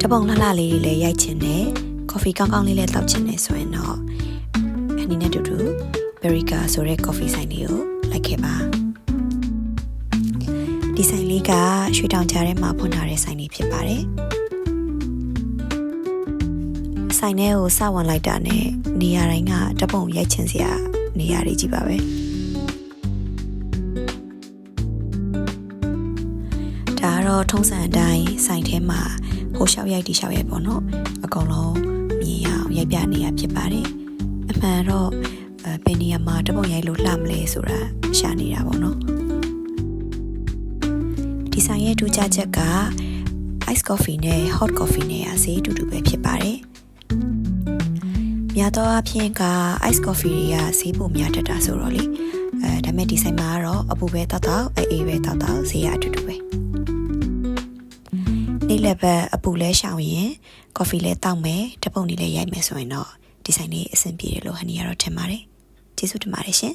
တပုံလှလှလေးတွေလည်းရိုက်ချင်တယ်ကော်ဖီကောင်းကောင်းလေးလည်းတောက်ချင်တယ်ဆိုရင်တော့အနေနဲ့တူတူ Berica ဆိုတဲ့ coffee ဆိုင်လေးကိုလိုက်ခဲ့ပါဒီဆိုင်လေးကရွှေတောင်ကြားထဲမှာဖွင့်ထားတဲ့ဆိုင်လေးဖြစ်ပါတယ်ဆိုင်ထဲကိုစဝင်လိုက်တာနဲ့နေရာတိုင်းကတပုံရိုက်ချင်စရာနေရာတွေကြီးပါပဲဒါကတော့ထုံးစံအတိုင်းဆိုင်ထဲမှာဟိုလျှောက်ရိုက်ဒီလျှောက်ရိုက်ပေါ့နော်အကုန်လုံးမြင်အောင်ရိုက်ပြနေရဖြစ်ပါတယ်အမှန်တော့ဘယ်နေရာမှာတပုံရိုက်လို့လှမလဲဆိုတာရှာနေတာပေါ့နော်ဒီဆိုင်ရဲ့ထူးခြားချက်က ice coffee နဲ့ hot coffee နဲ့အစေးတူတူပဲဖြစ်ပါတယ်များသောအားဖြင့်က ice coffee တွေကဈေးပိုများတတ်တာဆိုတော့လေဒါမဲ့ဒီဆိုင်မှာကတော့အပူပဲတောက်တောက်အေးပဲတောက်တောက်ဈေးရအတူတူပဲနေ့လည်းပဲအပူလဲရှောင်ရင် coffee လဲတောက်မယ်တပုံလေးလဲရိုက်မယ်ဆိုရင်တော့ဒီဆိုင်လေးအဆင်ပြေတယ်လို့ဟန်နီကတော့ထင်ပါတယ်ကျေးဇူးတင်ပါတယ်ရှင်